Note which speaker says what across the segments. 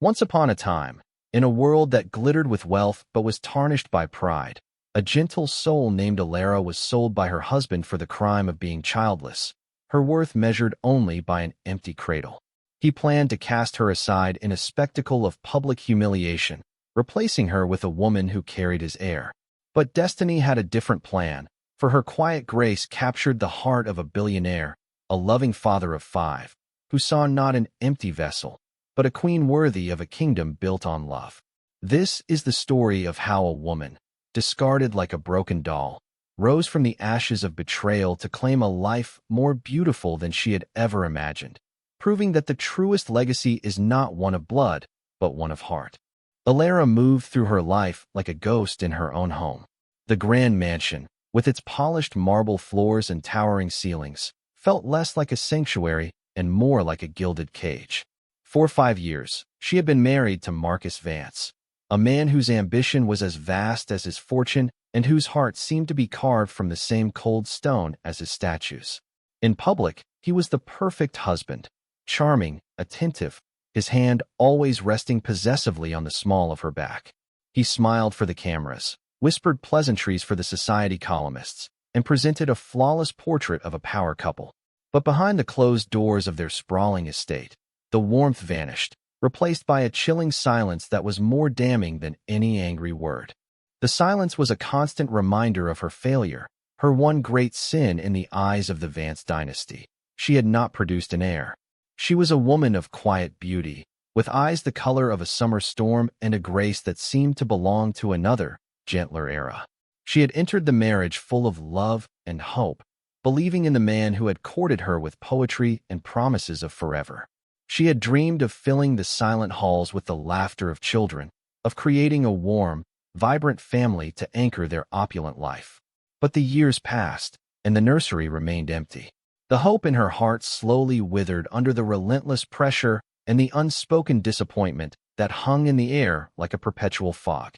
Speaker 1: Once upon a time, in a world that glittered with wealth but was tarnished by pride, a gentle soul named Alara was sold by her husband for the crime of being childless, her worth measured only by an empty cradle. He planned to cast her aside in a spectacle of public humiliation, replacing her with a woman who carried his heir. But destiny had a different plan, for her quiet grace captured the heart of a billionaire, a loving father of five, who saw not an empty vessel, but a queen worthy of a kingdom built on love. This is the story of how a woman, discarded like a broken doll, rose from the ashes of betrayal to claim a life more beautiful than she had ever imagined, proving that the truest legacy is not one of blood, but one of heart. Alara moved through her life like a ghost in her own home. The grand mansion, with its polished marble floors and towering ceilings, felt less like a sanctuary and more like a gilded cage. For 5 years, she had been married to Marcus Vance, a man whose ambition was as vast as his fortune and whose heart seemed to be carved from the same cold stone as his statues. In public, he was the perfect husband, charming, attentive, his hand always resting possessively on the small of her back. He smiled for the cameras, whispered pleasantries for the society columnists, and presented a flawless portrait of a power couple. But behind the closed doors of their sprawling estate, the warmth vanished, replaced by a chilling silence that was more damning than any angry word. The silence was a constant reminder of her failure, her one great sin in the eyes of the Vance dynasty. She had not produced an heir. She was a woman of quiet beauty, with eyes the color of a summer storm and a grace that seemed to belong to another, gentler era. She had entered the marriage full of love and hope, believing in the man who had courted her with poetry and promises of forever. She had dreamed of filling the silent halls with the laughter of children, of creating a warm, vibrant family to anchor their opulent life. But the years passed, and the nursery remained empty. The hope in her heart slowly withered under the relentless pressure and the unspoken disappointment that hung in the air like a perpetual fog.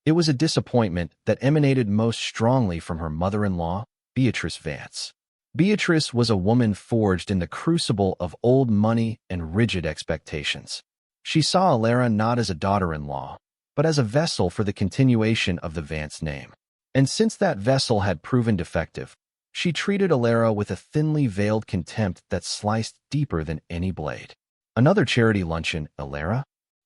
Speaker 1: It was a disappointment that emanated most strongly from her mother-in-law, Beatrice Vance. Beatrice was a woman forged in the crucible of old money and rigid expectations. She saw Alara not as a daughter-in-law, but as a vessel for the continuation of the Vance name. And since that vessel had proven defective, she treated Alara with a thinly veiled contempt that sliced deeper than any blade. "Another charity luncheon, Alara?"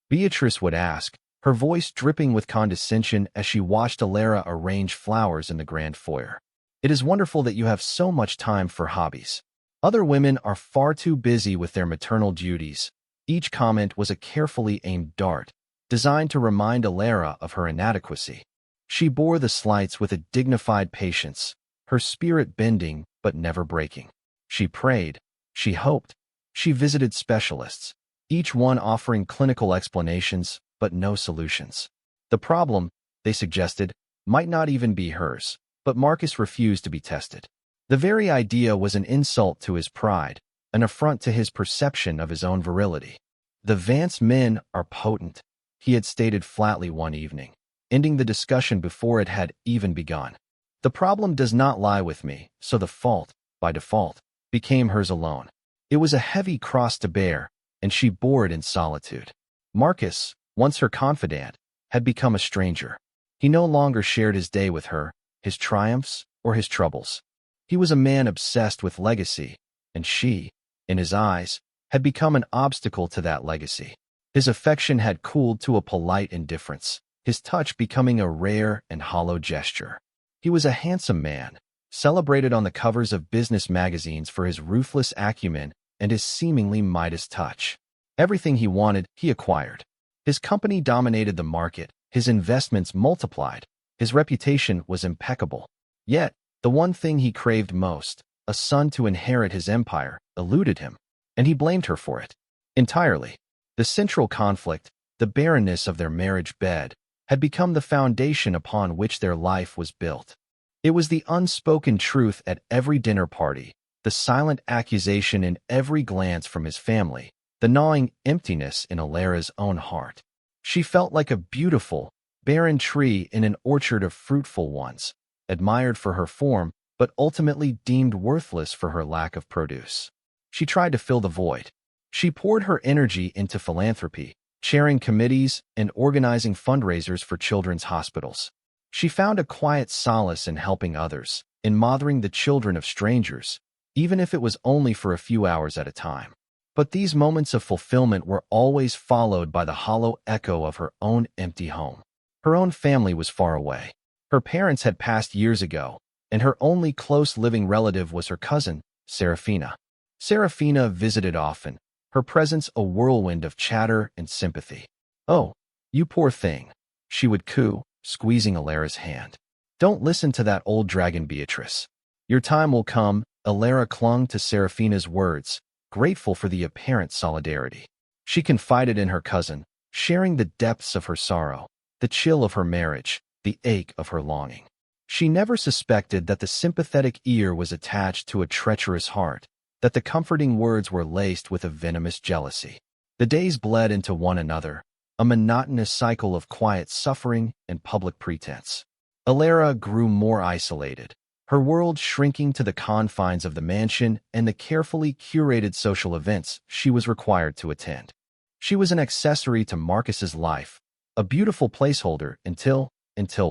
Speaker 1: Beatrice would ask, her voice dripping with condescension as she watched Alara arrange flowers in the grand foyer. "It is wonderful that you have so much time for hobbies. Other women are far too busy with their maternal duties." Each comment was a carefully aimed dart, designed to remind Alara of her inadequacy. She bore the slights with a dignified patience, her spirit bending but never breaking. She prayed, she hoped, she visited specialists, each one offering clinical explanations but no solutions. The problem, they suggested, might not even be hers, but Marcus refused to be tested. The very idea was an insult to his pride, an affront to his perception of his own virility. "The Vance men are potent," he had stated flatly one evening, ending the discussion before it had even begun. "The problem does not lie with me, so the fault, by default, became hers alone." It was a heavy cross to bear, and she bore it in solitude. Marcus, once her confidant, had become a stranger. He no longer shared his day with her, his triumphs or his troubles. He was a man obsessed with legacy, and she, in his eyes, had become an obstacle to that legacy. His affection had cooled to a polite indifference, his touch becoming a rare and hollow gesture. He was a handsome man, celebrated on the covers of business magazines for his ruthless acumen and his seemingly Midas touch. Everything he wanted, he acquired. His company dominated the market, his investments multiplied, his reputation was impeccable. Yet, the one thing he craved most, a son to inherit his empire, eluded him, and he blamed her for it. Entirely. The central conflict, the barrenness of their marriage bed, had become the foundation upon which their life was built. It was the unspoken truth at every dinner party, the silent accusation in every glance from his family, the gnawing emptiness in Alara's own heart. She felt like a beautiful, barren tree in an orchard of fruitful ones, admired for her form, but ultimately deemed worthless for her lack of produce. She tried to fill the void. She poured her energy into philanthropy, chairing committees and organizing fundraisers for children's hospitals. She found a quiet solace in helping others, in mothering the children of strangers, even if it was only for a few hours at a time. But these moments of fulfillment were always followed by the hollow echo of her own empty home. Her own family was far away. Her parents had passed years ago, and her only close living relative was her cousin, Serafina. Serafina visited often, her presence a whirlwind of chatter and sympathy. "Oh, you poor thing," she would coo, squeezing Alara's hand. "Don't listen to that old dragon Beatrice. Your time will come." Alara clung to Serafina's words, grateful for the apparent solidarity. She confided in her cousin, sharing the depths of her sorrow, the chill of her marriage, the ache of her longing. She never suspected that the sympathetic ear was attached to a treacherous heart, that the comforting words were laced with a venomous jealousy. The days bled into one another, a monotonous cycle of quiet suffering and public pretense. Alara grew more isolated, her world shrinking to the confines of the mansion and the carefully curated social events she was required to attend. She was an accessory to Marcus's life, a beautiful placeholder until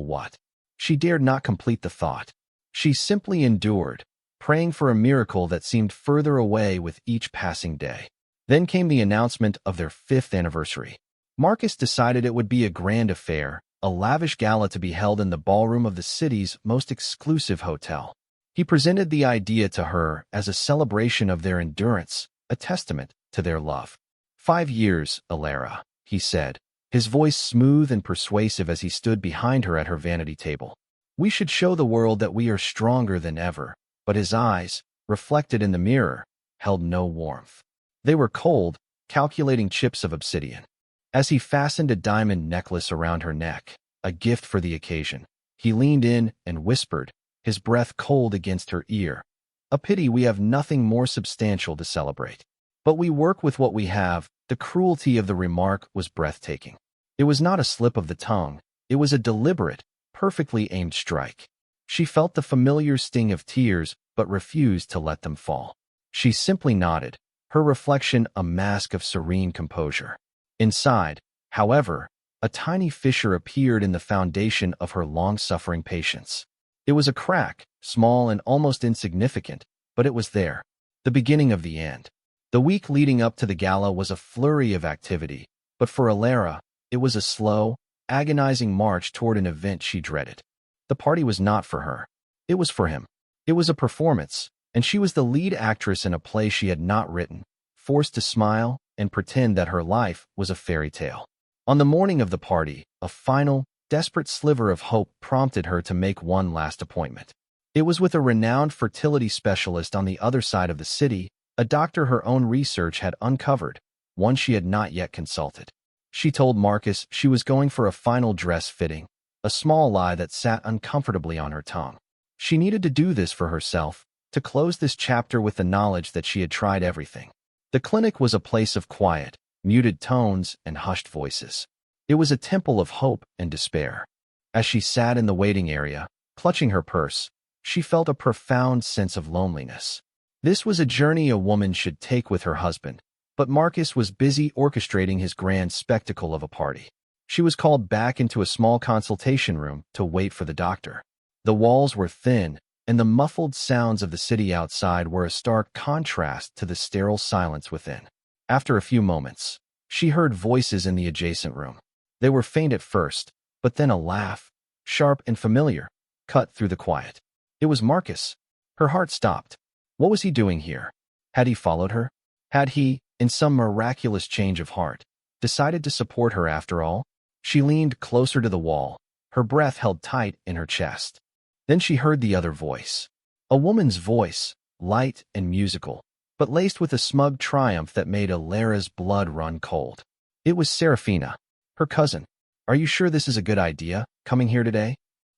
Speaker 1: what? She dared not complete the thought. She simply endured, praying for a miracle that seemed further away with each passing day. Then came the announcement of their 5th anniversary. Marcus decided it would be a grand affair, a lavish gala to be held in the ballroom of the city's most exclusive hotel. He presented the idea to her as a celebration of their endurance, a testament to their love. 5 years, Alara, he said, his voice smooth and persuasive as he stood behind her at her vanity table. We should show the world that we are stronger than ever. But his eyes, reflected in the mirror, held no warmth. They were cold, calculating chips of obsidian. As he fastened a diamond necklace around her neck, a gift for the occasion, he leaned in and whispered, his breath cold against her ear. "A pity we have nothing more substantial to celebrate. But we work with what we have." The cruelty of the remark was breathtaking. It was not a slip of the tongue, it was a deliberate, perfectly aimed strike. She felt the familiar sting of tears, but refused to let them fall. She simply nodded, her reflection a mask of serene composure. Inside, however, a tiny fissure appeared in the foundation of her long-suffering patience. It was a crack, small and almost insignificant, but it was there, the beginning of the end. The week leading up to the gala was a flurry of activity, but for Alara, it was a slow, agonizing march toward an event she dreaded. The party was not for her. It was for him. It was a performance, and she was the lead actress in a play she had not written, forced to smile and pretend that her life was a fairy tale. On the morning of the party, a final, desperate sliver of hope prompted her to make one last appointment. It was with a renowned fertility specialist on the other side of the city, a doctor her own research had uncovered, one she had not yet consulted. She told Marcus she was going for a final dress fitting, a small lie that sat uncomfortably on her tongue. She needed to do this for herself, to close this chapter with the knowledge that she had tried everything. The clinic was a place of quiet, muted tones and hushed voices. It was a temple of hope and despair. As she sat in the waiting area, clutching her purse, she felt a profound sense of loneliness. This was a journey a woman should take with her husband, but Marcus was busy orchestrating his grand spectacle of a party. She was called back into a small consultation room to wait for the doctor. The walls were thin, and the muffled sounds of the city outside were a stark contrast to the sterile silence within. After a few moments, she heard voices in the adjacent room. They were faint at first, but then a laugh, sharp and familiar, cut through the quiet. It was Marcus. Her heart stopped. What was he doing here? Had he followed her? Had he, in some miraculous change of heart, decided to support her after all? She leaned closer to the wall, her breath held tight in her chest. Then she heard the other voice. A woman's voice, light and musical, but laced with a smug triumph that made Alara's blood run cold. It was Serafina, her cousin. "Are you sure this is a good idea, coming here today?"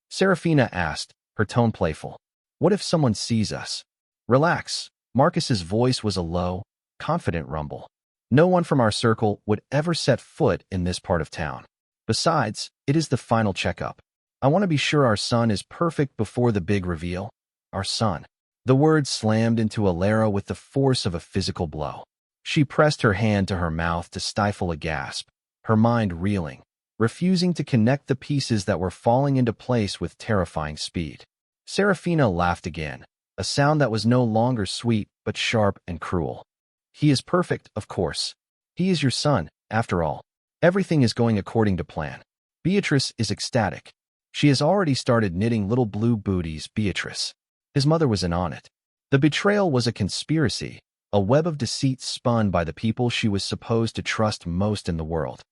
Speaker 1: Serafina asked, her tone playful. "What if someone sees us?" "Relax." Marcus's voice was a low, confident rumble. "No one from our circle would ever set foot in this part of town. Besides, it is the final checkup. I want to be sure our son is perfect before the big reveal. Our son." The word slammed into Alara with the force of a physical blow. She pressed her hand to her mouth to stifle a gasp, her mind reeling, refusing to connect the pieces that were falling into place with terrifying speed. Serafina laughed again, a sound that was no longer sweet but sharp and cruel. He is perfect, of course. He is your son, after all. Everything is going according to plan. Beatrice is ecstatic. She has already started knitting little blue booties, Beatrice. His mother was in on it. The betrayal was a conspiracy, a web of deceit spun by the people she was supposed to trust most in the world.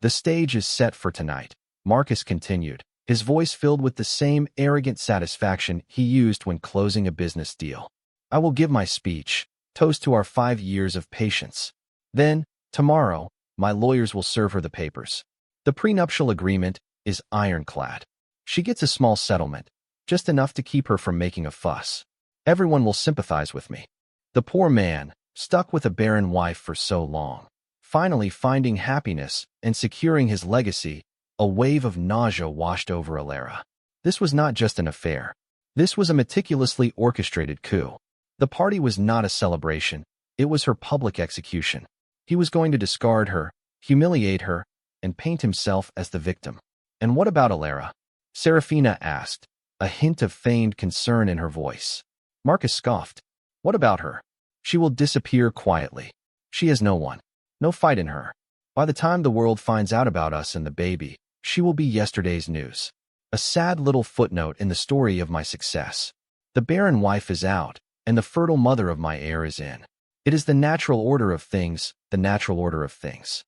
Speaker 1: The stage is set for tonight, Marcus continued, his voice filled with the same arrogant satisfaction he used when closing a business deal. I will give my speech, toast to our 5 years of patience. Then, tomorrow, my lawyers will serve her the papers. The prenuptial agreement is ironclad. She gets a small settlement, just enough to keep her from making a fuss. Everyone will sympathize with me. The poor man, stuck with a barren wife for so long, finally finding happiness and securing his legacy, a wave of nausea washed over Alara. This was not just an affair. This was a meticulously orchestrated coup. The party was not a celebration. It was her public execution. He was going to discard her, humiliate her, and paint himself as the victim. And what about Alara? Serafina asked, a hint of feigned concern in her voice. Marcus scoffed. What about her? She will disappear quietly. She has no one. No fight in her. By the time the world finds out about us and the baby, she will be yesterday's news. A sad little footnote in the story of my success. The barren wife is out, and the fertile mother of my heir is in. It is the natural order of things, the natural order of things.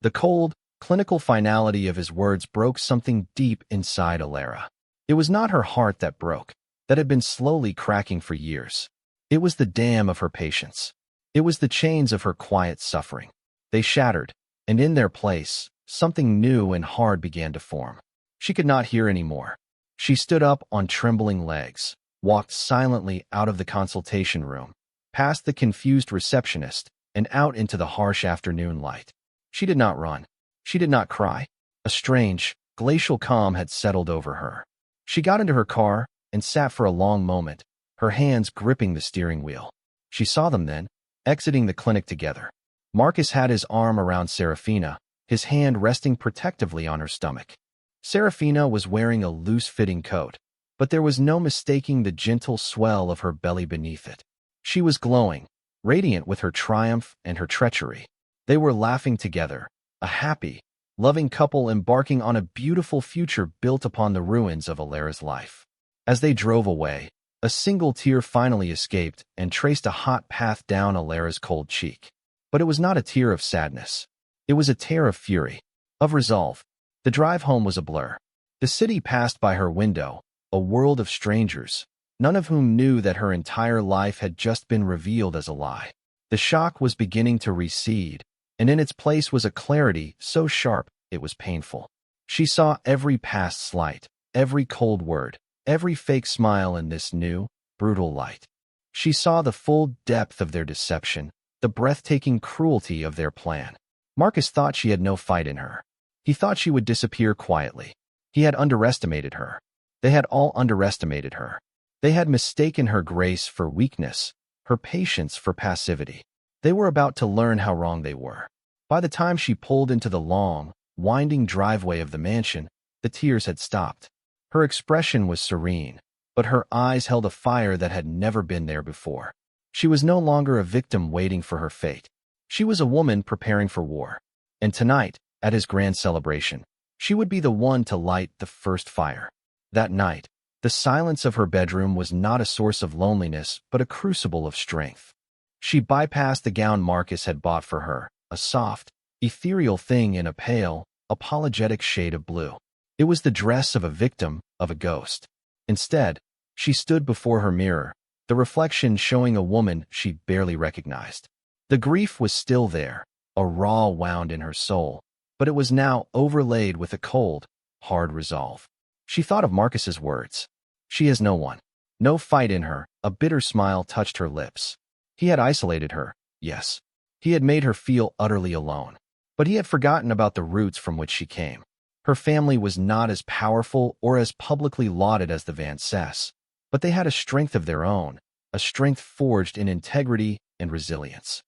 Speaker 1: The cold, clinical finality of his words broke something deep inside Alara. It was not her heart that broke, that had been slowly cracking for years. It was the dam of her patience. It was the chains of her quiet suffering. They shattered, and in their place, something new and hard began to form. She could not hear anymore. She stood up on trembling legs, walked silently out of the consultation room, past the confused receptionist, and out into the harsh afternoon light. She did not run. She did not cry. A strange, glacial calm had settled over her. She got into her car and sat for a long moment, her hands gripping the steering wheel. She saw them then, exiting the clinic together. Marcus had his arm around Serafina, his hand resting protectively on her stomach. Serafina was wearing a loose-fitting coat, but there was no mistaking the gentle swell of her belly beneath it. She was glowing, radiant with her triumph and her treachery. They were laughing together, a happy, loving couple embarking on a beautiful future built upon the ruins of Alara's life. As they drove away, a single tear finally escaped and traced a hot path down Alara's cold cheek. But it was not a tear of sadness. It was a tear of fury, of resolve. The drive home was a blur. The city passed by her window, a world of strangers, none of whom knew that her entire life had just been revealed as a lie. The shock was beginning to recede, and in its place was a clarity so sharp it was painful. She saw every past slight, every cold word, every fake smile in this new, brutal light. She saw the full depth of their deception, the breathtaking cruelty of their plan. Marcus thought she had no fight in her. He thought she would disappear quietly. He had underestimated her. They had all underestimated her. They had mistaken her grace for weakness, her patience for passivity. They were about to learn how wrong they were. By the time she pulled into the long, winding driveway of the mansion, the tears had stopped. Her expression was serene, but her eyes held a fire that had never been there before. She was no longer a victim waiting for her fate. She was a woman preparing for war. And tonight, at his grand celebration, she would be the one to light the first fire. That night, the silence of her bedroom was not a source of loneliness but a crucible of strength. She bypassed the gown Marcus had bought for her, a soft, ethereal thing in a pale, apologetic shade of blue. It was the dress of a victim, of a ghost. Instead, she stood before her mirror, the reflection showing a woman she barely recognized. The grief was still there, a raw wound in her soul, but it was now overlaid with a cold, hard resolve. She thought of Marcus's words. She has no one. No fight in her. A bitter smile touched her lips. He had isolated her, yes. He had made her feel utterly alone. But he had forgotten about the roots from which she came. Her family was not as powerful or as publicly lauded as the Van Cess, but they had a strength of their own, a strength forged in integrity and resilience.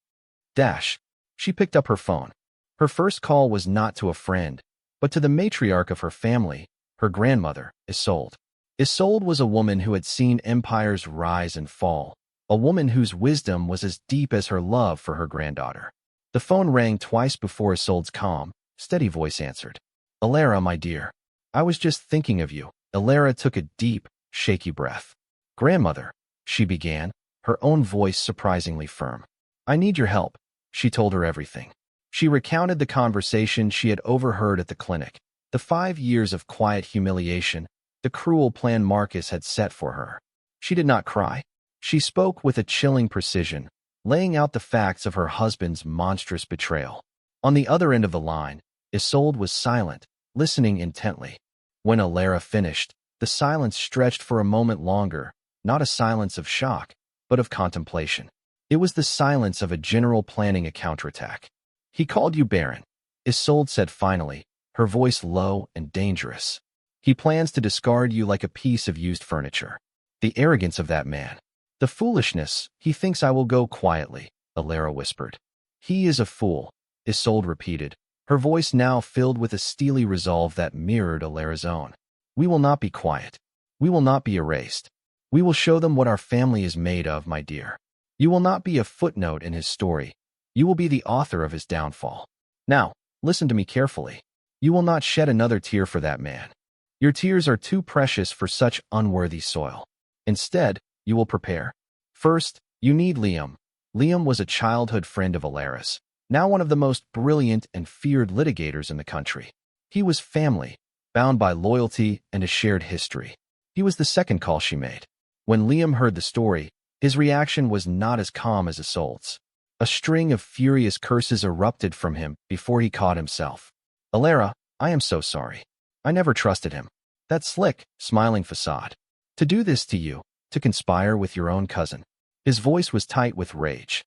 Speaker 1: She picked up her phone. Her first call was not to a friend, but to the matriarch of her family, her grandmother, Isolde. Isolde was a woman who had seen empires rise and fall, a woman whose wisdom was as deep as her love for her granddaughter. The phone rang twice before Isolde's calm, steady voice answered. "Alara, my dear. I was just thinking of you." Alara took a deep, shaky breath. "Grandmother," she began, her own voice surprisingly firm. "I need your help." She told her everything. She recounted the conversation she had overheard at the clinic, the 5 years of quiet humiliation, the cruel plan Marcus had set for her. She did not cry. She spoke with a chilling precision, laying out the facts of her husband's monstrous betrayal. On the other end of the line, Isolde was silent, listening intently. When Alara finished, the silence stretched for a moment longer, not a silence of shock, but of contemplation. It was the silence of a general planning a counterattack. "He called you Baron," Isolde said finally, her voice low and dangerous. "He plans to discard you like a piece of used furniture." The arrogance of that man. "The foolishness, he thinks I will go quietly," Alara whispered. "He is a fool," Isolde repeated, her voice now filled with a steely resolve that mirrored Alara's own. "We will not be quiet. We will not be erased. We will show them what our family is made of, my dear. You will not be a footnote in his story. You will be the author of his downfall. Now, listen to me carefully. You will not shed another tear for that man. Your tears are too precious for such unworthy soil. Instead, you will prepare. First, you need Liam." Liam was a childhood friend of Alara's, now one of the most brilliant and feared litigators in the country. He was family, bound by loyalty and a shared history. He was the second call she made. When Liam heard the story, his reaction was not as calm as Isolde's. A string of furious curses erupted from him before he caught himself. "Alara, I am so sorry. I never trusted him. That slick, smiling facade. To do this to you, to conspire with your own cousin." His voice was tight with rage.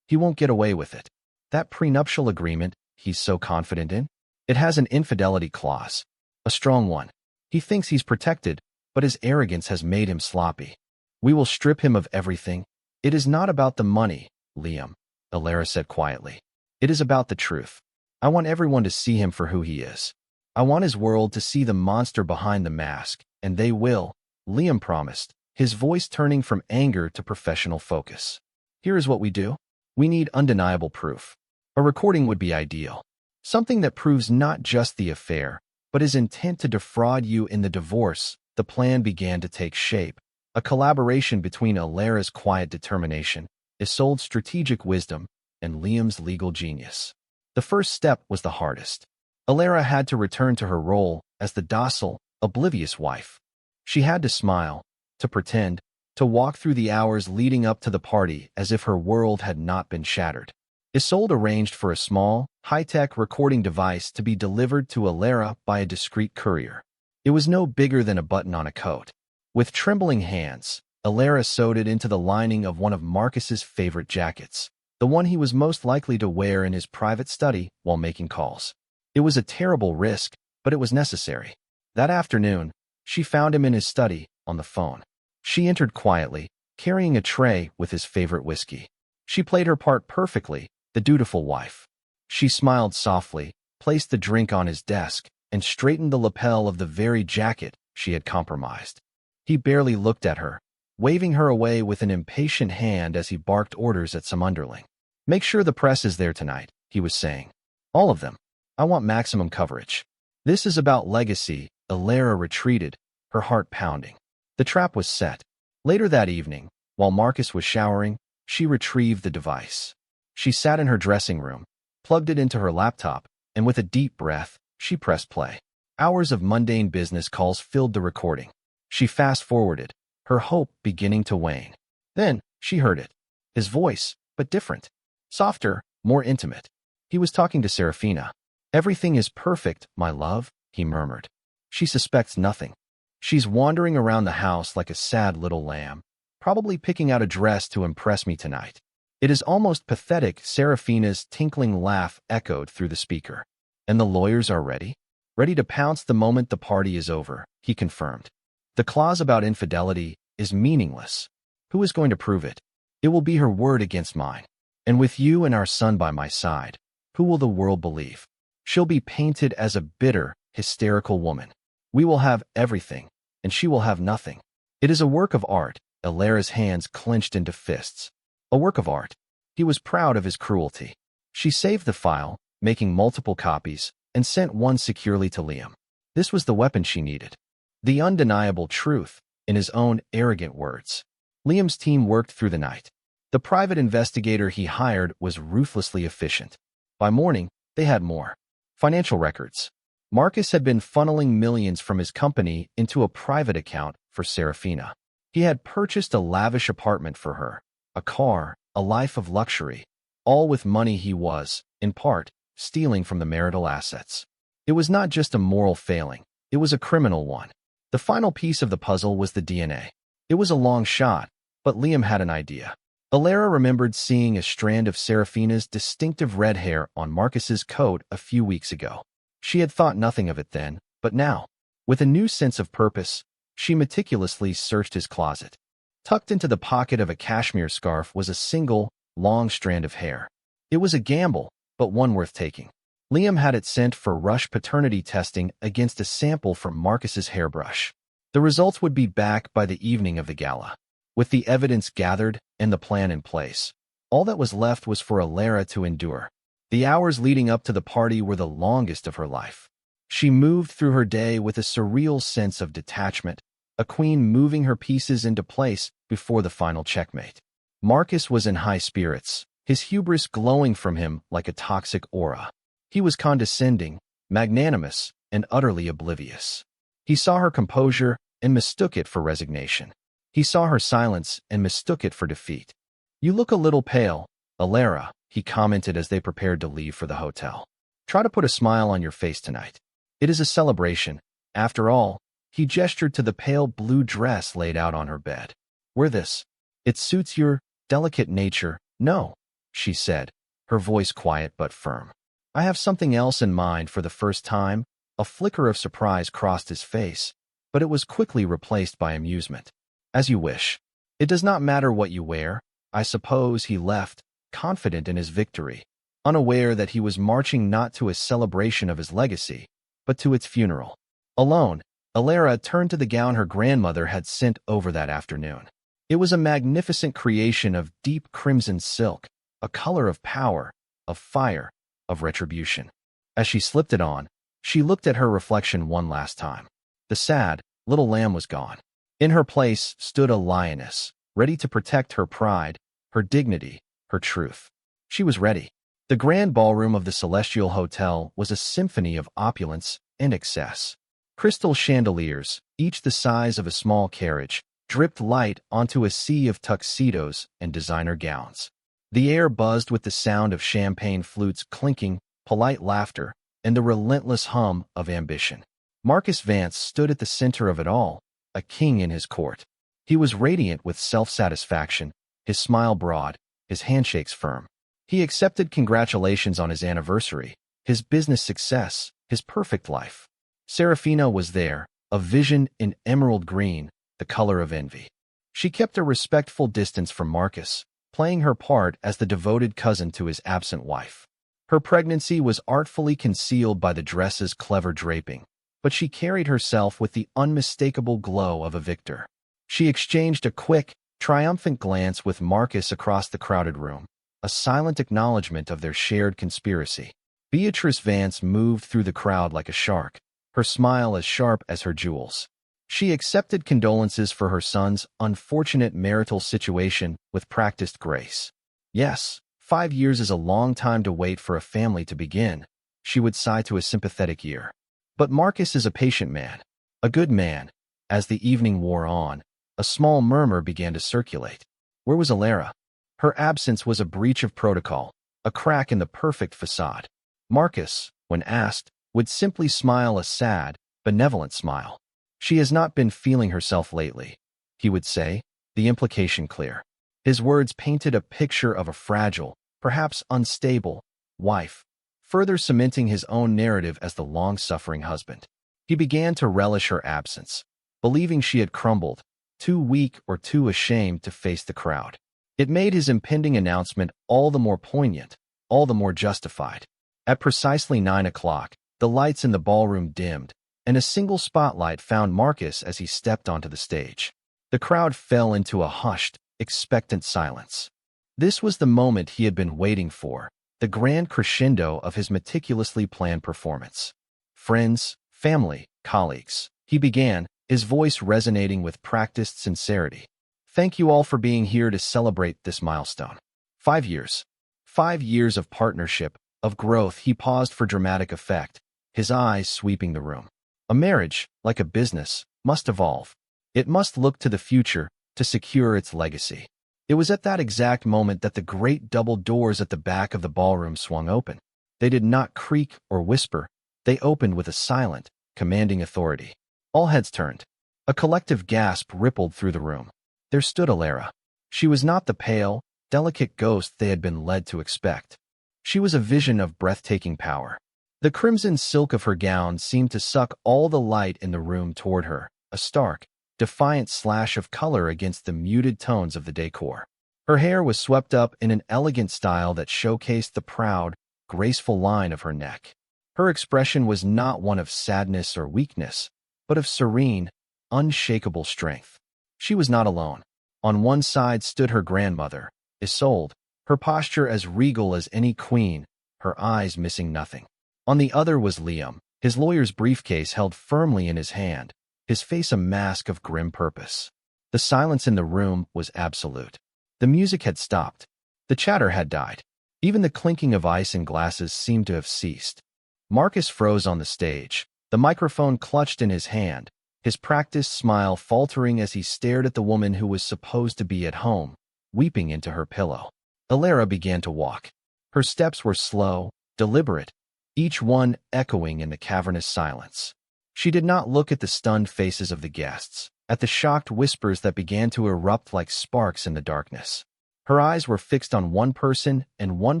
Speaker 1: "He won't get away with it. That prenuptial agreement he's so confident in, it has an infidelity clause. A strong one. He thinks he's protected, but his arrogance has made him sloppy. We will strip him of everything. It is not about the money, Liam," Alara said quietly. "It is about the truth. I want everyone to see him for who he is. I want his world to see the monster behind the mask, and they will," Liam promised, his voice turning from anger to professional focus. "Here is what we do. We need undeniable proof. A recording would be ideal. Something that proves not just the affair, but his intent to defraud you in the divorce." The plan began to take shape, a collaboration between Alara's quiet determination, Isolde's strategic wisdom, and Liam's legal genius. The first step was the hardest. Alara had to return to her role as the docile, oblivious wife. She had to smile, to pretend, to walk through the hours leading up to the party as if her world had not been shattered. Isolde arranged for a small, high-tech recording device to be delivered to Alara by a discreet courier. It was no bigger than a button on a coat. With trembling hands, Alara sewed it into the lining of one of Marcus's favorite jackets, the one he was most likely to wear in his private study while making calls. It was a terrible risk, but it was necessary. That afternoon, she found him in his study, on the phone. She entered quietly, carrying a tray with his favorite whiskey. She played her part perfectly, the dutiful wife. She smiled softly, placed the drink on his desk, and straightened the lapel of the very jacket she had compromised. He barely looked at her, waving her away with an impatient hand as he barked orders at some underling. "Make sure the press is there tonight," he was saying. "All of them. I want maximum coverage. This is about legacy." Alara retreated, her heart pounding. The trap was set. Later that evening, while Marcus was showering, she retrieved the device. She sat in her dressing room, plugged it into her laptop, and with a deep breath, she pressed play. Hours of mundane business calls filled the recording. She fast-forwarded, her hope beginning to wane. Then, she heard it. His voice, but different. Softer, more intimate. He was talking to Serafina. "Everything is perfect, my love," he murmured. "She suspects nothing. She's wandering around the house like a sad little lamb, probably picking out a dress to impress me tonight." It is almost pathetic. Serafina's tinkling laugh echoed through the speaker. "And the lawyers are ready? Ready to pounce the moment the party is over," he confirmed. "The clause about infidelity is meaningless. Who is going to prove it? It will be her word against mine. And with you and our son by my side, Who will the world believe? She'll be painted as a bitter, hysterical woman. We will have everything, and she will have nothing. It is a work of art. Alara's hands clenched into fists. A work of art. He was proud of his cruelty. She saved the file, making multiple copies, and sent one securely to Liam. This was the weapon she needed. The undeniable truth, in his own arrogant words. Liam's team worked through the night. The private investigator he hired was ruthlessly efficient. By morning, they had more. Financial records. Marcus had been funneling millions from his company into a private account for Serafina. He had purchased a lavish apartment for her, a car, a life of luxury, all with money he was, in part, stealing from the marital assets. It was not just a moral failing, it was a criminal one. The final piece of the puzzle was the DNA. It was a long shot, but Liam had an idea. Alara remembered seeing a strand of Serafina's distinctive red hair on Marcus's coat a few weeks ago. She had thought nothing of it then, but now, with a new sense of purpose, she meticulously searched his closet. Tucked into the pocket of a cashmere scarf was a single, long strand of hair. It was a gamble, but one worth taking. Liam had it sent for rush paternity testing against a sample from Marcus's hairbrush. The results would be back by the evening of the gala. With the evidence gathered and the plan in place, all that was left was for Alara to endure. The hours leading up to the party were the longest of her life. She moved through her day with a surreal sense of detachment, a queen moving her pieces into place before the final checkmate. Marcus was in high spirits, his hubris glowing from him like a toxic aura. He was condescending, magnanimous, and utterly oblivious. He saw her composure and mistook it for resignation. He saw her silence and mistook it for defeat. "You look a little pale, Alara," he commented as they prepared to leave for the hotel. "Try to put a smile on your face tonight. It is a celebration. After all," he gestured to the pale blue dress laid out on her bed. "Wear this. It suits your delicate nature." "No," she said, her voice quiet but firm. "I have something else in mind." For the first time, a flicker of surprise crossed his face, but it was quickly replaced by amusement. "As you wish. It does not matter what you wear, I suppose." He left, confident in his victory, unaware that he was marching not to a celebration of his legacy, but to its funeral. Alone, Alara turned to the gown her grandmother had sent over that afternoon. It was a magnificent creation of deep crimson silk, a color of power, of fire, of retribution. As she slipped it on, she looked at her reflection one last time. The sad, little lamb was gone. In her place stood a lioness, ready to protect her pride, her dignity, her truth. She was ready. The grand ballroom of the Celestial Hotel was a symphony of opulence and excess. Crystal chandeliers, each the size of a small carriage, dripped light onto a sea of tuxedos and designer gowns. The air buzzed with the sound of champagne flutes clinking, polite laughter, and the relentless hum of ambition. Marcus Vance stood at the center of it all, a king in his court. He was radiant with self-satisfaction, his smile broad, his handshakes firm. He accepted congratulations on his anniversary, his business success, his perfect life. Serafina was there, a vision in emerald green, the color of envy. She kept a respectful distance from Marcus, playing her part as the devoted cousin to his absent wife. Her pregnancy was artfully concealed by the dress's clever draping, but she carried herself with the unmistakable glow of a victor. She exchanged a quick, triumphant glance with Marcus across the crowded room, a silent acknowledgement of their shared conspiracy. Beatrice Vance moved through the crowd like a shark, her smile as sharp as her jewels. She accepted condolences for her son's unfortunate marital situation with practiced grace. "Yes, 5 years is a long time to wait for a family to begin," she would sigh to a sympathetic ear. But Marcus is a patient man, a good man. As the evening wore on, a small murmur began to circulate. Where was Alara? Her absence was a breach of protocol, a crack in the perfect facade. Marcus, when asked, would simply smile a sad, benevolent smile. "She has not been feeling herself lately," he would say, the implication clear. His words painted a picture of a fragile, perhaps unstable, wife, further cementing his own narrative as the long-suffering husband. He began to relish her absence, believing she had crumbled, too weak or too ashamed to face the crowd. It made his impending announcement all the more poignant, all the more justified. At precisely 9 o'clock, the lights in the ballroom dimmed, and a single spotlight found Marcus as he stepped onto the stage. The crowd fell into a hushed, expectant silence. This was the moment he had been waiting for, the grand crescendo of his meticulously planned performance. Friends, family, colleagues, he began, his voice resonating with practiced sincerity. Thank you all for being here to celebrate this milestone. 5 years. 5 years of partnership, of growth. He paused for dramatic effect, his eyes sweeping the room. A marriage, like a business, must evolve. It must look to the future to secure its legacy. It was at that exact moment that the great double doors at the back of the ballroom swung open. They did not creak or whisper. They opened with a silent, commanding authority. All heads turned. A collective gasp rippled through the room. There stood Alara. She was not the pale, delicate ghost they had been led to expect. She was a vision of breathtaking power. The crimson silk of her gown seemed to suck all the light in the room toward her, a stark, defiant slash of color against the muted tones of the decor. Her hair was swept up in an elegant style that showcased the proud, graceful line of her neck. Her expression was not one of sadness or weakness, but of serene, unshakable strength. She was not alone. On one side stood her grandmother, Isolde, her posture as regal as any queen, her eyes missing nothing. On the other was Liam, his lawyer's briefcase held firmly in his hand, his face a mask of grim purpose. The silence in the room was absolute. The music had stopped. The chatter had died. Even the clinking of ice in glasses seemed to have ceased. Marcus froze on the stage, the microphone clutched in his hand, his practiced smile faltering as he stared at the woman who was supposed to be at home, weeping into her pillow. Alara began to walk. Her steps were slow, deliberate, each one echoing in the cavernous silence. She did not look at the stunned faces of the guests, at the shocked whispers that began to erupt like sparks in the darkness. Her eyes were fixed on one person and one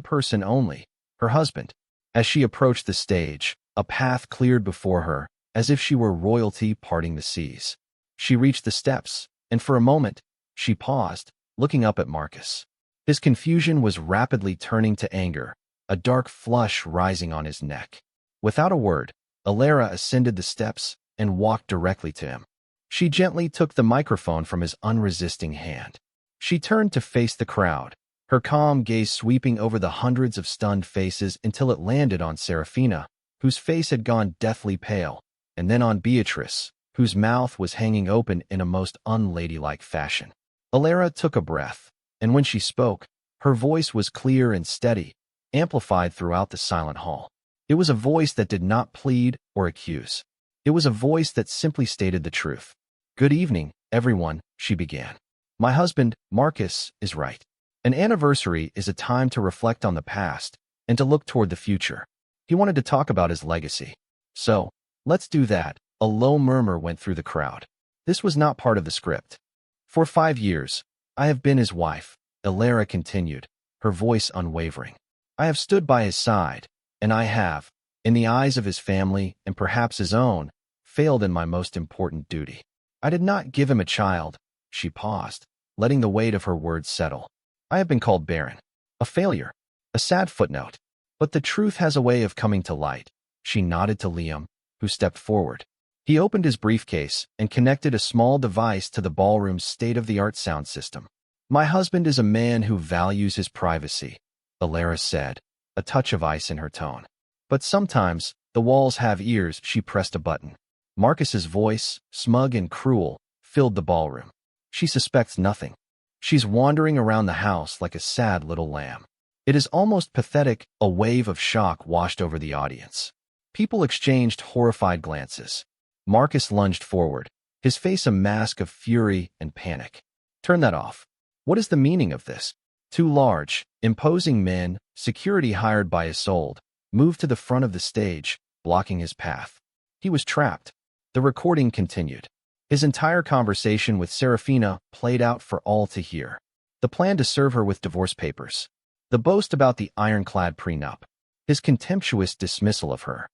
Speaker 1: person only, her husband. As she approached the stage, a path cleared before her, as if she were royalty parting the seas. She reached the steps, and for a moment, she paused, looking up at Marcus. His confusion was rapidly turning to anger, a dark flush rising on his neck. Without a word, Alara ascended the steps and walked directly to him. She gently took the microphone from his unresisting hand. She turned to face the crowd, her calm gaze sweeping over the hundreds of stunned faces until it landed on Serafina, whose face had gone deathly pale, and then on Beatrice, whose mouth was hanging open in a most unladylike fashion. Alara took a breath, and when she spoke, her voice was clear and steady, amplified throughout the silent hall. It was a voice that did not plead or accuse. It was a voice that simply stated the truth. "Good evening, everyone," she began. "My husband, Marcus, is right. An anniversary is a time to reflect on the past and to look toward the future. He wanted to talk about his legacy. So, let's do that." A low murmur went through the crowd. This was not part of the script. "For 5 years, I have been his wife," Alara continued, her voice unwavering. "I have stood by his side, and I have, in the eyes of his family and perhaps his own, failed in my most important duty. I did not give him a child." She paused, letting the weight of her words settle. "I have been called barren, a failure, a sad footnote. But the truth has a way of coming to light." She nodded to Liam, who stepped forward. He opened his briefcase and connected a small device to the ballroom's state-of-the-art sound system. "My husband is a man who values his privacy," Alara said, a touch of ice in her tone. "But sometimes, the walls have ears." She pressed a button. Marcus's voice, smug and cruel, filled the ballroom. "She suspects nothing. She's wandering around the house like a sad little lamb." It is almost pathetic. A wave of shock washed over the audience. People exchanged horrified glances. Marcus lunged forward, his face a mask of fury and panic. "Turn that off. What is the meaning of this?" Two large, imposing men, security hired by Isolde, moved to the front of the stage, blocking his path. He was trapped. The recording continued. His entire conversation with Serafina played out for all to hear. The plan to serve her with divorce papers. The boast about the ironclad prenup. His contemptuous dismissal of her.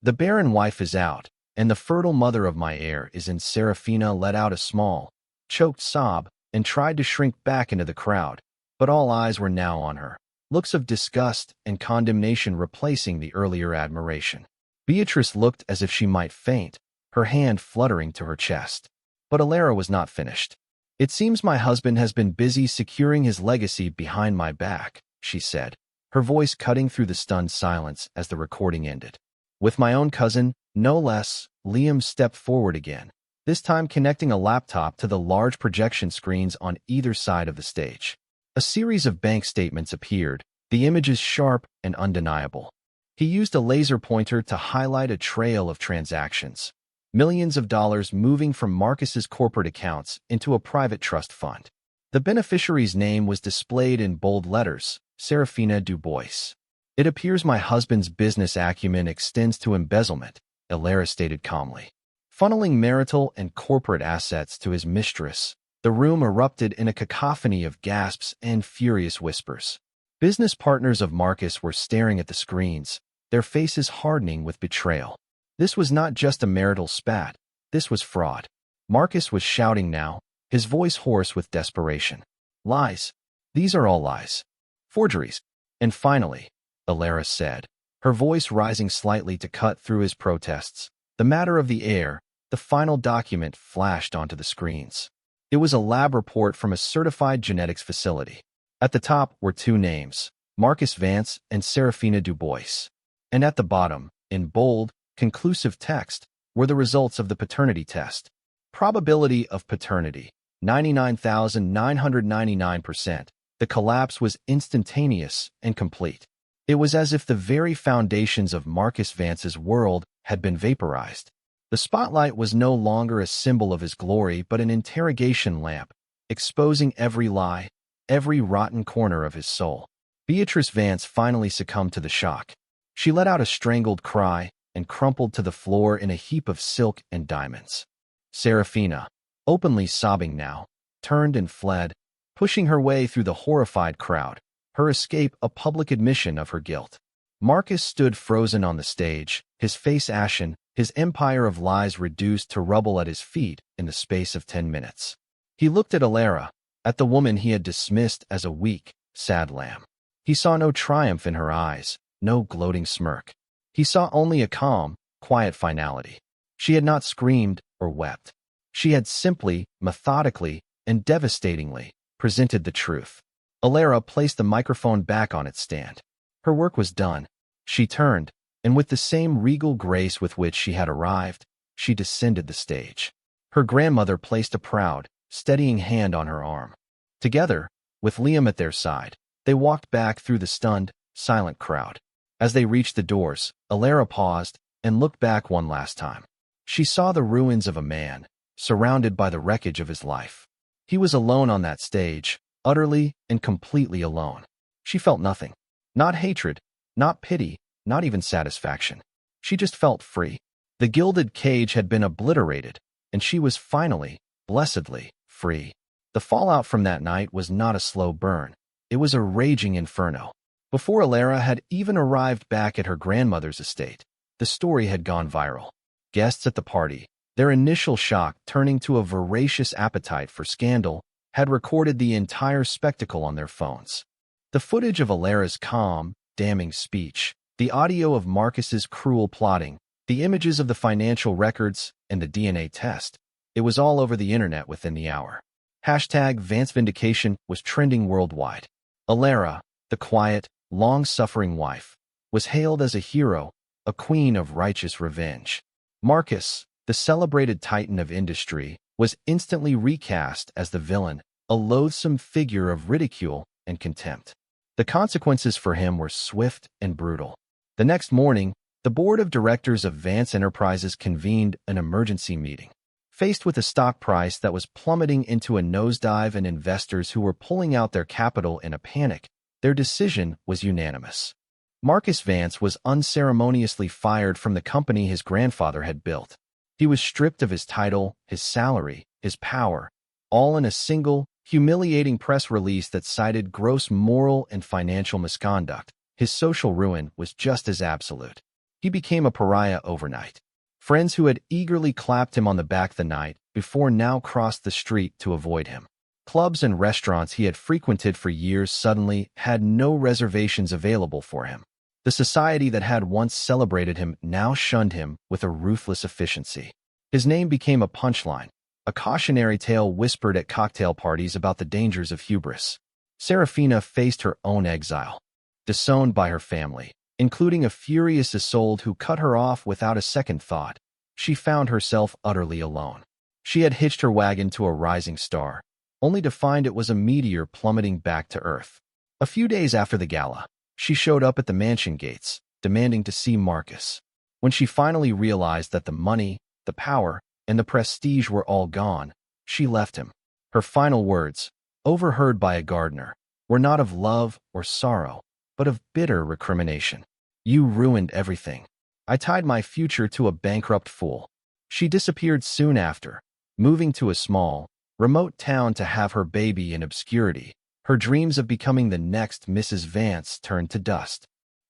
Speaker 1: "The barren wife is out, and the fertile mother of my heir is in." Serafina let out a small, choked sob and tried to shrink back into the crowd, but all eyes were now on her. looks of disgust and condemnation replacing the earlier admiration. Beatrice looked as if she might faint, her hand fluttering to her chest. But Alara was not finished. "It seems my husband has been busy securing his legacy behind my back," she said, her voice cutting through the stunned silence as the recording ended. "With my own cousin, no less." Liam stepped forward again, this time connecting a laptop to the large projection screens on either side of the stage. A series of bank statements appeared, the images sharp and undeniable. He used a laser pointer to highlight a trail of transactions. Millions of dollars moving from Marcus's corporate accounts into a private trust fund. The beneficiary's name was displayed in bold letters, Serafina Dubois. "It appears my husband's business acumen extends to embezzlement," Alara stated calmly. Funneling marital and corporate assets to his mistress, the room erupted in a cacophony of gasps and furious whispers. Business partners of Marcus were staring at the screens, their faces hardening with betrayal. This was not just a marital spat, this was fraud. Marcus was shouting now, his voice hoarse with desperation. "Lies. These are all lies. Forgeries." "And finally," Alara said, her voice rising slightly to cut through his protests, "the matter of the heir." The final document flashed onto the screens. It was a lab report from a certified genetics facility. At the top were two names, Marcus Vance and Serafina Dubois. And at the bottom, in bold, conclusive text, were the results of the paternity test. Probability of paternity, 99,999%. The collapse was instantaneous and complete. It was as if the very foundations of Marcus Vance's world had been vaporized. The spotlight was no longer a symbol of his glory but an interrogation lamp, exposing every lie, every rotten corner of his soul. Beatrice Vance finally succumbed to the shock. She let out a strangled cry and crumpled to the floor in a heap of silk and diamonds. Serafina, openly sobbing now, turned and fled, pushing her way through the horrified crowd, her escape a public admission of her guilt. Marcus stood frozen on the stage, his face ashen, his empire of lies reduced to rubble at his feet in the space of 10 minutes. He looked at Alara, at the woman he had dismissed as a weak, sad lamb. He saw no triumph in her eyes, no gloating smirk. He saw only a calm, quiet finality. She had not screamed or wept. She had simply, methodically, and devastatingly presented the truth. Alara placed the microphone back on its stand. Her work was done. She turned, and with the same regal grace with which she had arrived, she descended the stage. Her grandmother placed a proud, steadying hand on her arm. Together, with Liam at their side, they walked back through the stunned, silent crowd. As they reached the doors, Alara paused and looked back one last time. She saw the ruins of a man, surrounded by the wreckage of his life. He was alone on that stage, utterly and completely alone. She felt nothing. Not hatred, not pity, not even satisfaction. She just felt free. The gilded cage had been obliterated, and she was finally, blessedly, free. The fallout from that night was not a slow burn. It was a raging inferno. Before Alara had even arrived back at her grandmother's estate, the story had gone viral. Guests at the party, their initial shock turning to a voracious appetite for scandal, had recorded the entire spectacle on their phones. The footage of Alara's calm, damning speech, the audio of Marcus's cruel plotting, the images of the financial records, and the DNA test, it was all over the internet within the hour. Hashtag Vance Vindication was trending worldwide. Alara, the quiet, long-suffering wife, was hailed as a hero, a queen of righteous revenge. Marcus, the celebrated titan of industry, was instantly recast as the villain, a loathsome figure of ridicule and contempt. The consequences for him were swift and brutal. The next morning, the board of directors of Vance Enterprises convened an emergency meeting. Faced with a stock price that was plummeting into a nosedive and investors who were pulling out their capital in a panic, their decision was unanimous. Marcus Vance was unceremoniously fired from the company his grandfather had built. He was stripped of his title, his salary, his power, all in a single, humiliating press release that cited gross moral and financial misconduct. His social ruin was just as absolute. He became a pariah overnight. Friends who had eagerly clapped him on the back the night before now crossed the street to avoid him. Clubs and restaurants he had frequented for years suddenly had no reservations available for him. The society that had once celebrated him now shunned him with a ruthless efficiency. His name became a punchline, a cautionary tale whispered at cocktail parties about the dangers of hubris. Serafina faced her own exile, disowned by her family, including a furious Isolde who cut her off without a second thought. She found herself utterly alone. She had hitched her wagon to a rising star, only to find it was a meteor plummeting back to Earth. A few days after the gala, she showed up at the mansion gates, demanding to see Marcus. When she finally realized that the money, the power, and the prestige were all gone, she left him. Her final words, overheard by a gardener, were not of love or sorrow, but of bitter recrimination. "You ruined everything. I tied my future to a bankrupt fool." She disappeared soon after, moving to a small, remote town to have her baby in obscurity. Her dreams of becoming the next Mrs. Vance turned to dust.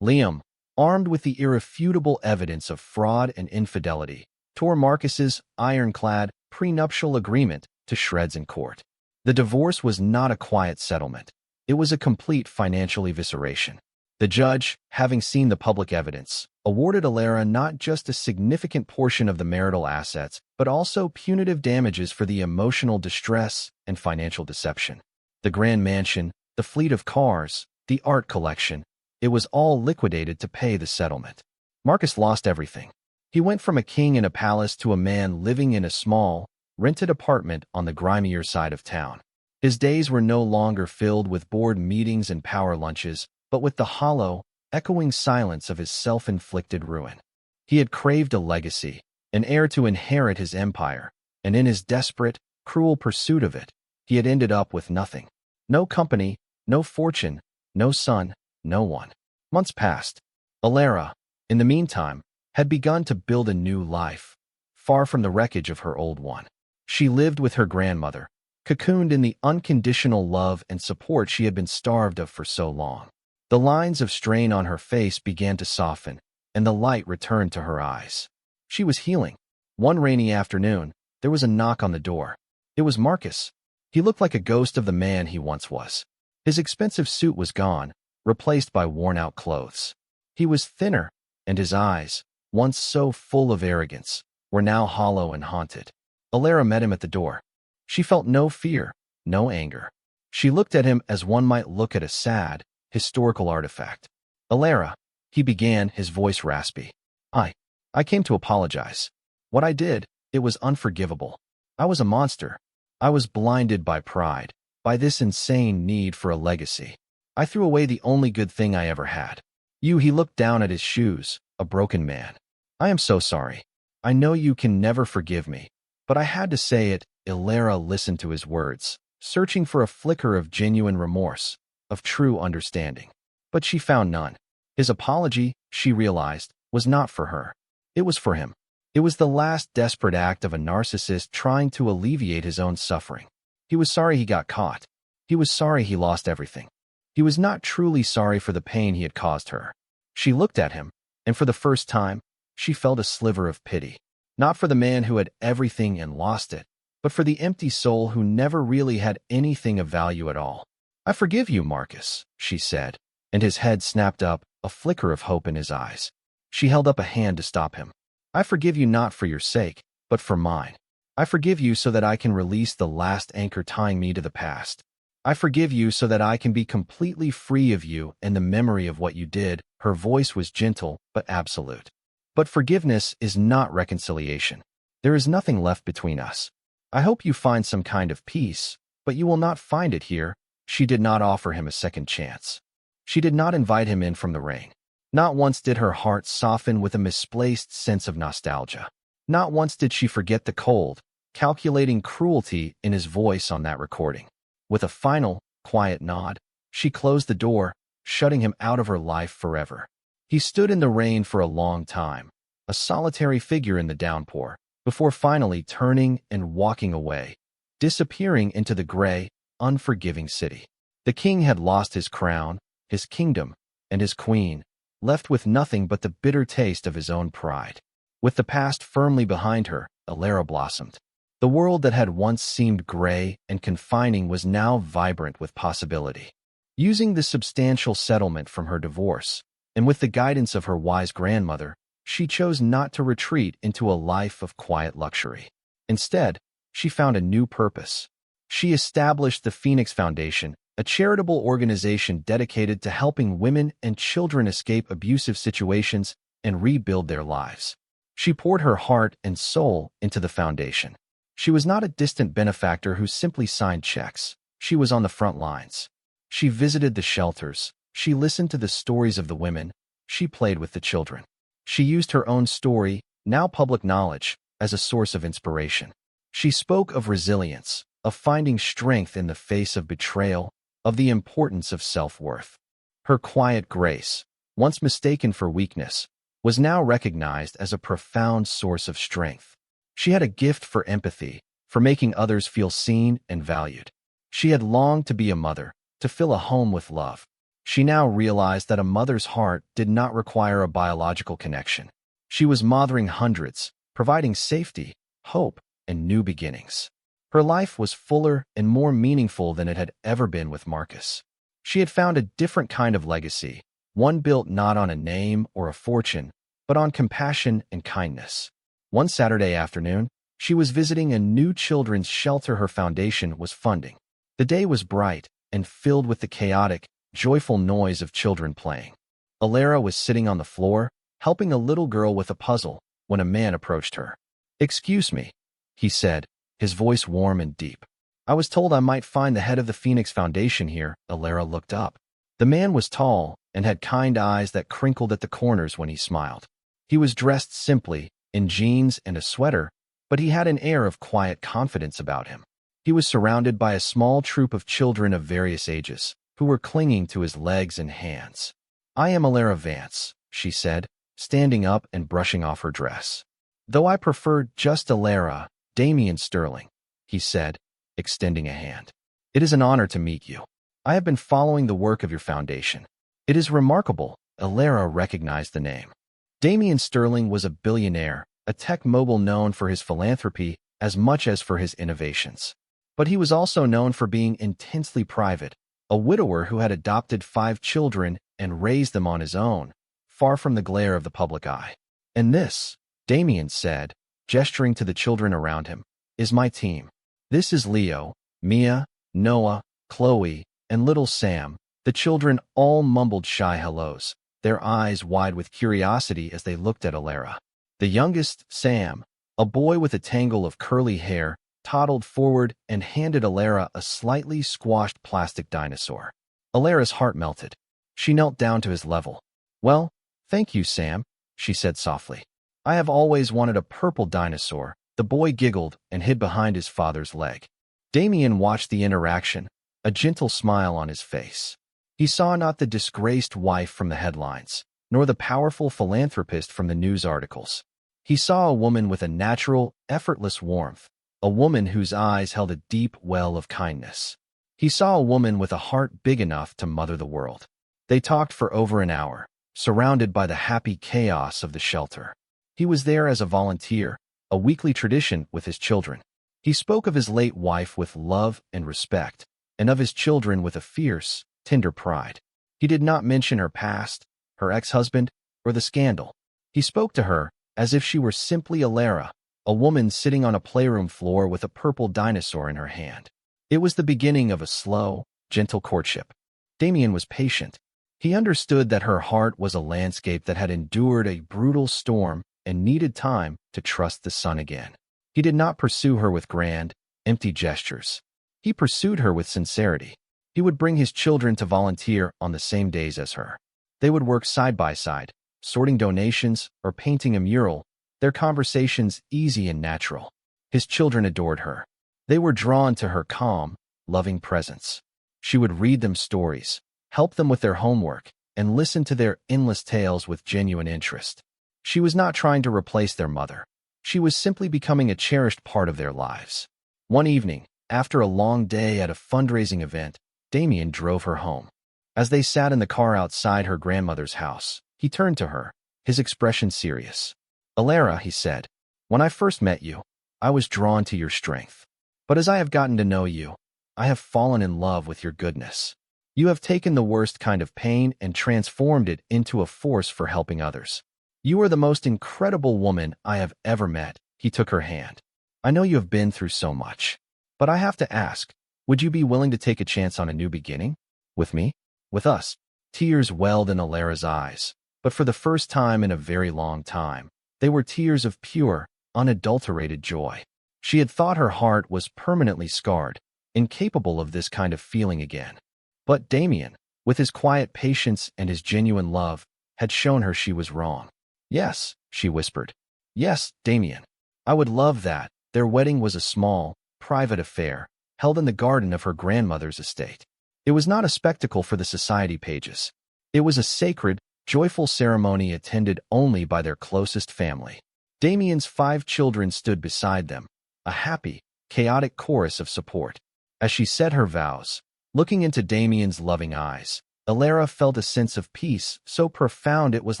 Speaker 1: Liam, armed with the irrefutable evidence of fraud and infidelity, tore Marcus's ironclad prenuptial agreement to shreds in court. The divorce was not a quiet settlement. It was a complete financial evisceration. The judge, having seen the public evidence, awarded Alara not just a significant portion of the marital assets, but also punitive damages for the emotional distress and financial deception. The grand mansion, the fleet of cars, the art collection, it was all liquidated to pay the settlement. Marcus lost everything. He went from a king in a palace to a man living in a small, rented apartment on the grimier side of town. His days were no longer filled with board meetings and power lunches, but with the hollow, echoing silence of his self-inflicted ruin. He had craved a legacy, an heir to inherit his empire, and in his desperate, cruel pursuit of it, he had ended up with nothing. No company, no fortune, no son, no one. Months passed. Alara, in the meantime, had begun to build a new life, far from the wreckage of her old one. She lived with her grandmother, cocooned in the unconditional love and support she had been starved of for so long. The lines of strain on her face began to soften, and the light returned to her eyes. She was healing. One rainy afternoon, there was a knock on the door. It was Marcus. He looked like a ghost of the man he once was. His expensive suit was gone, replaced by worn-out clothes. He was thinner, and his eyes, once so full of arrogance, were now hollow and haunted. Alara met him at the door. She felt no fear, no anger. She looked at him as one might look at a sad, historical artifact. "Alara," he began, his voice raspy. I came to apologize. What I did, it was unforgivable. I was a monster. I was blinded by pride, by this insane need for a legacy. I threw away the only good thing I ever had. He looked down at his shoes, a broken man. I am so sorry. I know you can never forgive me, but I had to say it. Alara listened to his words, searching for a flicker of genuine remorse, of true understanding. But she found none. His apology, she realized, was not for her. It was for him. It was the last desperate act of a narcissist trying to alleviate his own suffering. He was sorry he got caught. He was sorry he lost everything. He was not truly sorry for the pain he had caused her. She looked at him, and for the first time, she felt a sliver of pity. Not for the man who had everything and lost it, but for the empty soul who never really had anything of value at all. "I forgive you, Marcus," she said, and his head snapped up, a flicker of hope in his eyes. She held up a hand to stop him. "I forgive you not for your sake, but for mine. I forgive you so that I can release the last anchor tying me to the past. I forgive you so that I can be completely free of you and the memory of what you did." Her voice was gentle but absolute. "But forgiveness is not reconciliation. There is nothing left between us. I hope you find some kind of peace, but you will not find it here." She did not offer him a second chance. She did not invite him in from the rain. Not once did her heart soften with a misplaced sense of nostalgia. Not once did she forget the cold, calculating cruelty in his voice on that recording. With a final, quiet nod, she closed the door, shutting him out of her life forever. He stood in the rain for a long time, a solitary figure in the downpour, before finally turning and walking away, disappearing into the gray, unforgiving city. The king had lost his crown, his kingdom, and his queen, left with nothing but the bitter taste of his own pride. With the past firmly behind her, Alara blossomed. The world that had once seemed gray and confining was now vibrant with possibility. Using the substantial settlement from her divorce, and with the guidance of her wise grandmother, she chose not to retreat into a life of quiet luxury. Instead, she found a new purpose. She established the Phoenix Foundation, a charitable organization dedicated to helping women and children escape abusive situations and rebuild their lives. She poured her heart and soul into the foundation. She was not a distant benefactor who simply signed checks. She was on the front lines. She visited the shelters. She listened to the stories of the women. She played with the children. She used her own story, now public knowledge, as a source of inspiration. She spoke of resilience, of finding strength in the face of betrayal, of the importance of self-worth. Her quiet grace, once mistaken for weakness, was now recognized as a profound source of strength. She had a gift for empathy, for making others feel seen and valued. She had longed to be a mother, to fill a home with love. She now realized that a mother's heart did not require a biological connection. She was mothering hundreds, providing safety, hope, and new beginnings. Her life was fuller and more meaningful than it had ever been with Marcus. She had found a different kind of legacy, one built not on a name or a fortune, but on compassion and kindness. One Saturday afternoon, she was visiting a new children's shelter her foundation was funding. The day was bright and filled with the chaotic, joyful noise of children playing. Alara was sitting on the floor, helping a little girl with a puzzle, when a man approached her. "Excuse me," he said, his voice warm and deep. "I was told I might find the head of the Phoenix Foundation here." Alara looked up. The man was tall and had kind eyes that crinkled at the corners when he smiled. He was dressed simply, in jeans and a sweater, but he had an air of quiet confidence about him. He was surrounded by a small troop of children of various ages, who were clinging to his legs and hands. "I am Alara Vance," she said, standing up and brushing off her dress. "Though I prefer just Alara, Damien Sterling," he said, extending a hand. "It is an honor to meet you. I have been following the work of your foundation. It is remarkable." Alara recognized the name. Damien Sterling was a billionaire, a tech mogul known for his philanthropy as much as for his innovations. But he was also known for being intensely private, a widower who had adopted 5 children and raised them on his own, far from the glare of the public eye. "And this," Damien said, gesturing to the children around him, "is my team. This is Leo, Mia, Noah, Chloe, and little Sam." The children all mumbled shy hellos, their eyes wide with curiosity as they looked at Alara. The youngest, Sam, a boy with a tangle of curly hair, toddled forward and handed Alara a slightly squashed plastic dinosaur. Alara's heart melted. She knelt down to his level. "Well, thank you, Sam," she said softly. "I have always wanted a purple dinosaur." The boy giggled and hid behind his father's leg. Damien watched the interaction, a gentle smile on his face. He saw not the disgraced wife from the headlines, nor the powerful philanthropist from the news articles. He saw a woman with a natural, effortless warmth, a woman whose eyes held a deep well of kindness. He saw a woman with a heart big enough to mother the world. They talked for over an hour, surrounded by the happy chaos of the shelter. He was there as a volunteer, a weekly tradition with his children. He spoke of his late wife with love and respect, and of his children with a fierce, tender pride. He did not mention her past, her ex-husband, or the scandal. He spoke to her as if she were simply Alara, a woman sitting on a playroom floor with a purple dinosaur in her hand. It was the beginning of a slow, gentle courtship. Damien was patient. He understood that her heart was a landscape that had endured a brutal storm and needed time to trust the sun again. He did not pursue her with grand, empty gestures. He pursued her with sincerity. He would bring his children to volunteer on the same days as her. They would work side by side, sorting donations or painting a mural, their conversations easy and natural. His children adored her. They were drawn to her calm, loving presence. She would read them stories, help them with their homework, and listen to their endless tales with genuine interest. She was not trying to replace their mother. She was simply becoming a cherished part of their lives. One evening, after a long day at a fundraising event, Damien drove her home. As they sat in the car outside her grandmother's house, he turned to her, his expression serious. "Alara," he said, "when I first met you, I was drawn to your strength. But as I have gotten to know you, I have fallen in love with your goodness. You have taken the worst kind of pain and transformed it into a force for helping others. You are the most incredible woman I have ever met." He took her hand. "I know you have been through so much, but I have to ask, would you be willing to take a chance on a new beginning? With me? With us?" Tears welled in Alara's eyes, but for the first time in a very long time, they were tears of pure, unadulterated joy. She had thought her heart was permanently scarred, incapable of this kind of feeling again. But Damien, with his quiet patience and his genuine love, had shown her she was wrong. "Yes," she whispered. "Yes, Damien. I would love that." Their wedding was a small, private affair, held in the garden of her grandmother's estate. It was not a spectacle for the society pages. It was a sacred, joyful ceremony attended only by their closest family. Damien's 5 children stood beside them, a happy, chaotic chorus of support. As she said her vows, looking into Damien's loving eyes, Alara felt a sense of peace so profound it was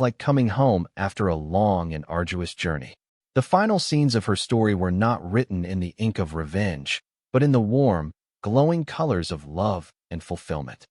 Speaker 1: like coming home after a long and arduous journey. The final scenes of her story were not written in the ink of revenge, but in the warm, glowing colors of love and fulfillment.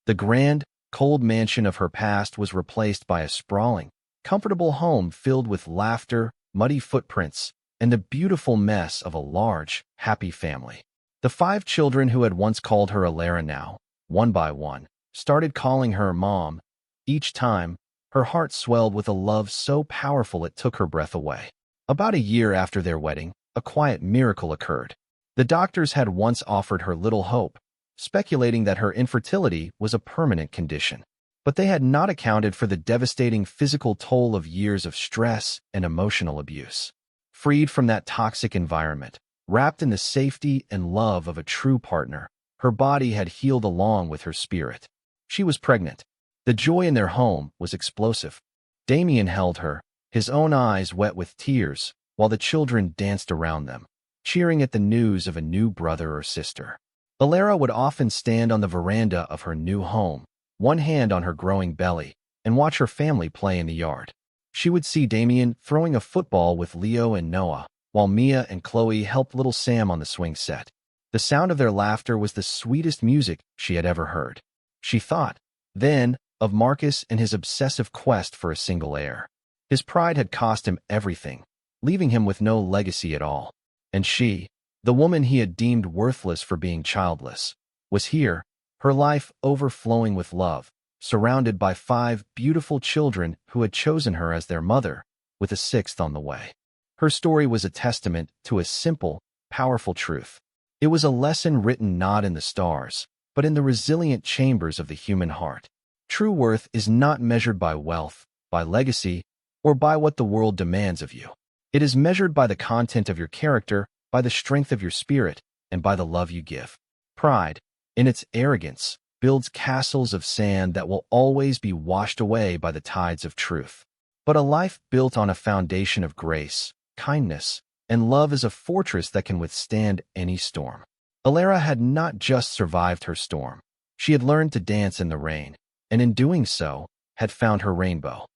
Speaker 1: The grand, cold mansion of her past was replaced by a sprawling, comfortable home filled with laughter, muddy footprints, and the beautiful mess of a large, happy family. The 5 children who had once called her Alara now, one by one, started calling her Mom. Each time, her heart swelled with a love so powerful it took her breath away. About a year after their wedding, a quiet miracle occurred. The doctors had once offered her little hope, speculating that her infertility was a permanent condition. But they had not accounted for the devastating physical toll of years of stress and emotional abuse. Freed from that toxic environment, wrapped in the safety and love of a true partner, her body had healed along with her spirit. She was pregnant. The joy in their home was explosive. Damien held her, his own eyes wet with tears, while the children danced around them, cheering at the news of a new brother or sister. Alara would often stand on the veranda of her new home, one hand on her growing belly, and watch her family play in the yard. She would see Damien throwing a football with Leo and Noah, while Mia and Chloe helped little Sam on the swing set. The sound of their laughter was the sweetest music she had ever heard. She thought, then, of Marcus and his obsessive quest for a single heir. His pride had cost him everything, leaving him with no legacy at all. And she, the woman he had deemed worthless for being childless, was here, her life overflowing with love, surrounded by 5 beautiful children who had chosen her as their mother, with a 6th on the way. Her story was a testament to a simple, powerful truth. It was a lesson written not in the stars, but in the resilient chambers of the human heart. True worth is not measured by wealth, by legacy, or by what the world demands of you. It is measured by the content of your character, by the strength of your spirit, and by the love you give. Pride, in its arrogance, builds castles of sand that will always be washed away by the tides of truth. But a life built on a foundation of grace, kindness, and love is a fortress that can withstand any storm. Alara had not just survived her storm. She had learned to dance in the rain, and in doing so, had found her rainbow.